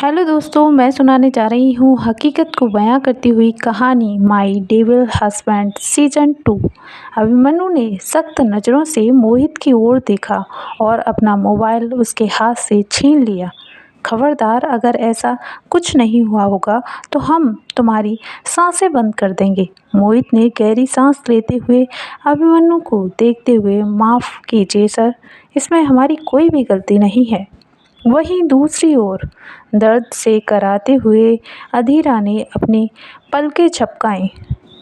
Hello दोस्तों, मैं सुनाने जा रही हूँ हकीकत को बयां करती हुई कहानी माई डेविल हस्बैंड सीजन 2। अभिमन्यु ने सख्त नज़रों से मोहित की ओर देखा और अपना मोबाइल उसके हाथ से छीन लिया। खबरदार, अगर ऐसा कुछ नहीं हुआ होगा तो हम तुम्हारी सांसें बंद कर देंगे। मोहित ने गहरी सांस लेते हुए अभिमन्यु को देखते हुए, माफ़ कीजिए सर, इसमें हमारी कोई भी गलती नहीं है। वहीं दूसरी ओर दर्द से कराहते हुए अधीरा ने अपनी पलकें झपकाईं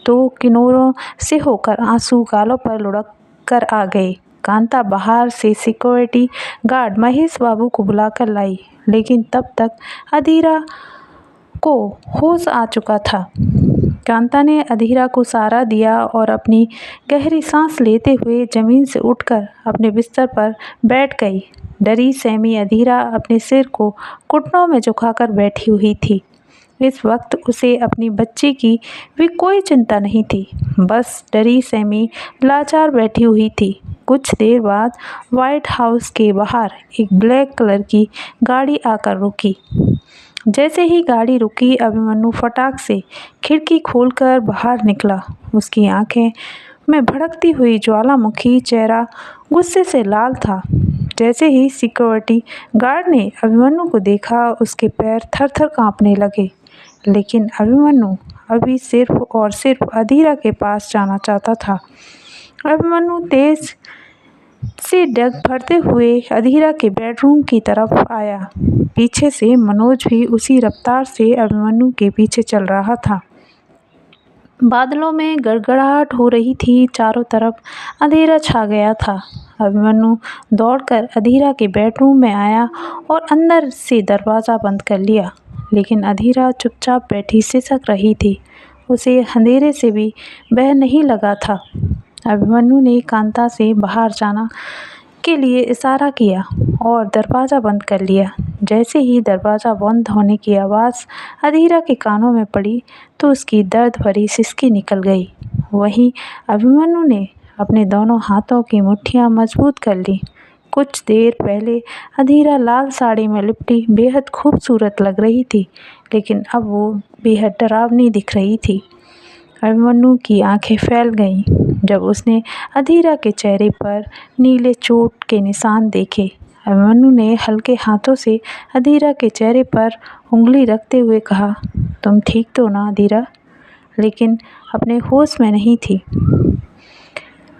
तो किनारों से होकर आंसू गालों पर लुढ़क कर आ गए। कांता बाहर से सिक्योरिटी गार्ड महेश बाबू को बुलाकर लाई, लेकिन तब तक अधीरा को होश आ चुका था। कांता ने अधीरा को सहारा दिया और अपनी गहरी सांस लेते हुए जमीन से उठकर अपने बिस्तर पर बैठ गई। डरी सहमी अधीरा अपने सिर को घुटनों में झुकाकर बैठी हुई थी। इस वक्त उसे अपनी बच्ची की भी कोई चिंता नहीं थी, बस डरी सहमी लाचार बैठी हुई थी। कुछ देर बाद व्हाइट हाउस के बाहर एक ब्लैक कलर की गाड़ी आकर रुकी। जैसे ही गाड़ी रुकी, अभिमन्यु फटाक से खिड़की खोलकर बाहर निकला। उसकी आंखें में भड़कती हुई ज्वालामुखी चेहरा गुस्से से लाल था। जैसे ही सिक्योरिटी गार्ड ने अभिमन्यु को देखा, उसके पैर थर-थर कांपने लगे। लेकिन अभिमन्यु अभी सिर्फ और सिर्फ अधीरा के पास जाना चाहता था। अभिमन्यु तेज से डग भरते हुए अधीरा के बेडरूम की तरफ आया। पीछे से मनोज भी उसी रफ्तार से अभिमन्यु के पीछे चल रहा था। बादलों में गड़गड़ाहट हो रही थी, चारों तरफ अंधेरा छा गया था। अभिमन्यु दौड़कर अधीरा के बेडरूम में आया और अंदर से दरवाज़ा बंद कर लिया। लेकिन अधीरा चुपचाप बैठी सिसक रही थी। उसे अंधेरे से भी भय नहीं लगा था। अभिमन्यु ने कांता से बाहर जाना के लिए इशारा किया और दरवाज़ा बंद कर लिया। जैसे ही दरवाज़ा बंद होने की आवाज़ अधीरा के कानों में पड़ी तो उसकी दर्द भरी सिसकी निकल गई। वहीं अभिमन्यु ने अपने दोनों हाथों की मुट्ठियां मजबूत कर लीं। कुछ देर पहले अधीरा लाल साड़ी में लिपटी बेहद खूबसूरत लग रही थी, लेकिन अब वो बेहद डरावनी दिख रही थी। अभिमन्यु की आंखें फैल गईं जब उसने अधीरा के चेहरे पर नीले चोट के निशान देखे। अभिमन्यु ने हल्के हाथों से अधीरा के चेहरे पर उंगली रखते हुए कहा, तुम ठीक तो ना अधीरा? लेकिन अपने होश में नहीं थी।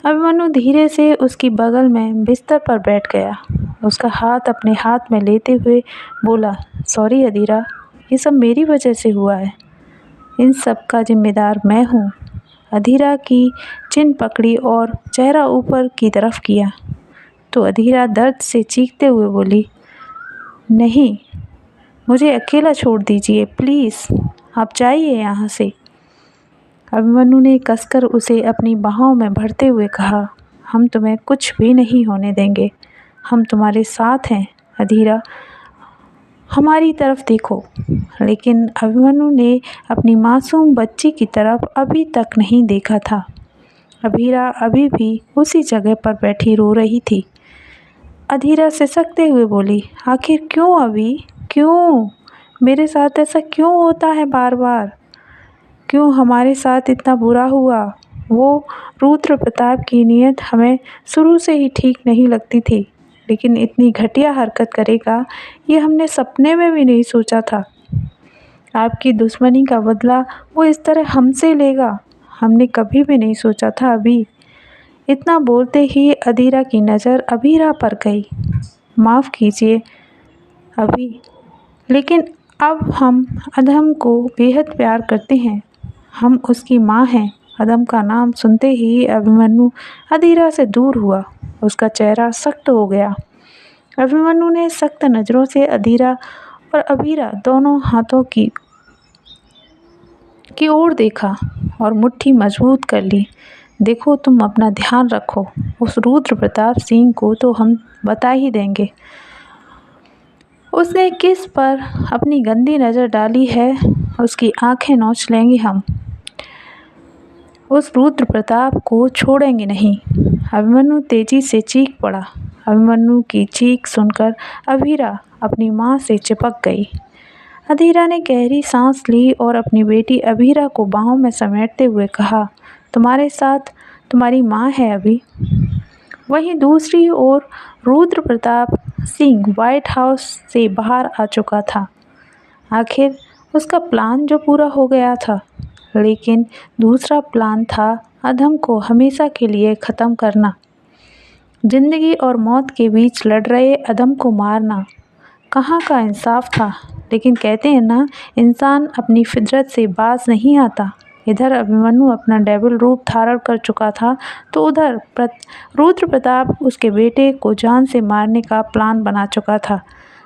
अभिमन्यु धीरे से उसकी बगल में बिस्तर पर बैठ गया। उसका हाथ अपने हाथ में लेते हुए बोला, सॉरी अधीरा, ये सब मेरी वजह से हुआ है। इन सब का जिम्मेदार मैं हूँ। अधीरा की चिन पकड़ी और चेहरा ऊपर की तरफ किया तो अधीरा दर्द से चीखते हुए बोली, नहीं, मुझे अकेला छोड़ दीजिए प्लीज़, आप जाइए यहाँ से। अभिमन्यु ने कसकर उसे अपनी बाहों में भरते हुए कहा, हम तुम्हें कुछ भी नहीं होने देंगे, हम तुम्हारे साथ हैं अधीरा, हमारी तरफ देखो। लेकिन अभिमन्यु ने अपनी मासूम बच्ची की तरफ अभी तक नहीं देखा था। अधीरा अभी भी उसी जगह पर बैठी रो रही थी। अधीरा सिसकते हुए बोली, आखिर क्यों अभी, क्यों मेरे साथ ऐसा क्यों होता है बार बार? क्यों हमारे साथ इतना बुरा हुआ? वो रुद्र प्रताप की नीयत हमें शुरू से ही ठीक नहीं लगती थी, लेकिन इतनी घटिया हरकत करेगा ये हमने सपने में भी नहीं सोचा था। आपकी दुश्मनी का बदला वो इस तरह हमसे लेगा, हमने कभी भी नहीं सोचा था। अभी इतना बोलते ही अधीरा की नज़र अभीरा पर गई। माफ़ कीजिए अभी, लेकिन अब हम अधम को बेहद प्यार करते हैं, हम उसकी माँ हैं। अधम का नाम सुनते ही अभिमन्यु अधीरा से दूर हुआ। उसका चेहरा सख्त हो गया। अभिमन्यु ने सख्त नज़रों से अधीरा और अभीरा दोनों हाथों की ओर देखा और मुट्ठी मजबूत कर ली। देखो, तुम अपना ध्यान रखो, उस रुद्र प्रताप सिंह को तो हम बता ही देंगे। उसने किस पर अपनी गंदी नज़र डाली है, उसकी आंखें नोच लेंगे हम। उस रुद्र प्रताप को छोड़ेंगे नहीं। अभिमन्यु तेजी से चीख पड़ा। अभिमन्यु की चीख सुनकर अभीरा अपनी माँ से चिपक गई। अधीरा ने गहरी सांस ली और अपनी बेटी अभीरा को बाहों में समेटते हुए कहा, तुम्हारे साथ तुम्हारी माँ है अभी। वहीं दूसरी ओर रुद्र प्रताप सिंह व्हाइट हाउस से बाहर आ चुका था। आखिर उसका प्लान जो पूरा हो गया था, लेकिन दूसरा प्लान था अधम को हमेशा के लिए ख़त्म करना। जिंदगी और मौत के बीच लड़ रहे अधम को मारना कहाँ का इंसाफ था। लेकिन कहते हैं ना, इंसान अपनी फितरत से बाज नहीं आता। इधर अभिमन्यु अपना डेविल रूप धारण कर चुका था, तो उधर रुद्र प्रताप उसके बेटे को जान से मारने का प्लान बना चुका था।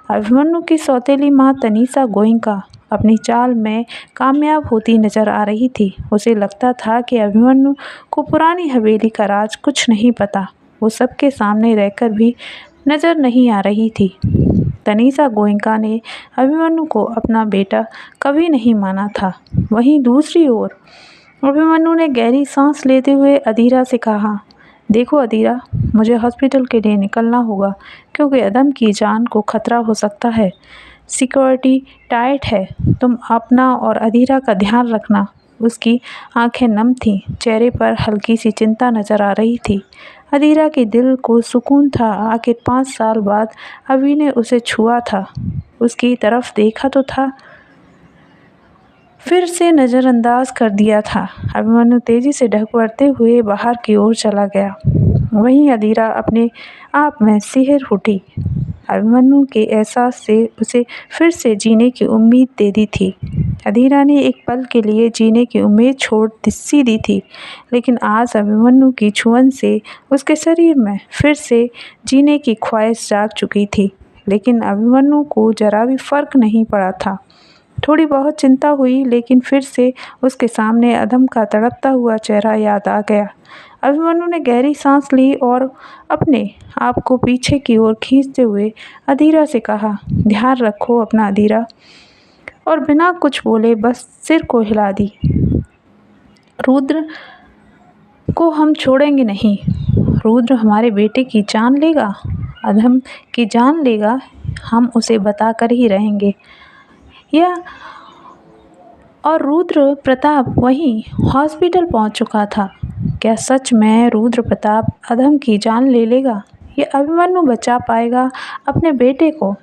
अभिमन्यु की सौतेली माँ तनीषा गोयनका अपनी चाल में कामयाब होती नजर आ रही थी। उसे लगता था कि अभिमन्यु को पुरानी हवेली का राज कुछ नहीं पता। वो सबके सामने रहकर भी नजर नहीं आ रही थी। तनीषा गोयनका ने अभिमन्यु को अपना बेटा कभी नहीं माना था। वहीं दूसरी ओर अभिमन्यु ने गहरी सांस लेते हुए अधीरा से कहा, देखो अधीरा, मुझे हॉस्पिटल के लिए निकलना होगा क्योंकि अधम की जान को खतरा हो सकता है। सिक्योरिटी टाइट है, तुम अपना और अधीरा का ध्यान रखना। उसकी आंखें नम थीं, चेहरे पर हल्की सी चिंता नजर आ रही थी। अधीरा के दिल को सुकून था। आखिर 5 साल बाद अभी ने उसे छुआ था, उसकी तरफ देखा तो था, फिर से नज़रअंदाज कर दिया था। अभिमन्यु तेजी से ढकबढ़ते हुए बाहर की ओर चला गया। वहीं अधीरा अपने आप में सिहर उठी। अभिमन्यु के एहसास से उसे फिर से जीने की उम्मीद दे दी थी। अधीरा ने एक पल के लिए जीने की उम्मीद छोड़ सी दी थी, लेकिन आज अभिमन्यु की छुअन से उसके शरीर में फिर से जीने की ख्वाहिश जाग चुकी थी। लेकिन अभिमन्यु को जरा भी फर्क नहीं पड़ा था। थोड़ी बहुत चिंता हुई, लेकिन फिर से उसके सामने अधम का तड़पता हुआ चेहरा याद आ गया। अभिमन्यु ने गहरी सांस ली और अपने आप को पीछे की ओर खींचते हुए अधीरा से कहा, ध्यान रखो अपना अधीरा। और बिना कुछ बोले बस सिर को हिला दी। रुद्र को हम छोड़ेंगे नहीं। रुद्र हमारे बेटे की जान लेगा, अधम की जान लेगा, हम उसे बताकर ही रहेंगे। यह और रुद्र प्रताप वहीं हॉस्पिटल पहुंच चुका था। क्या सच में रुद्र प्रताप अधम की जान ले लेगा? ये अभिमन्यु बचा पाएगा अपने बेटे को?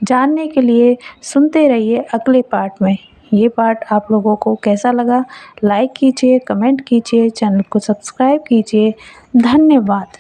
जानने के लिए सुनते रहिए अगले पार्ट में। ये पार्ट आप लोगों को कैसा लगा? लाइक कीजिए, कमेंट कीजिए, चैनल को सब्सक्राइब कीजिए। धन्यवाद।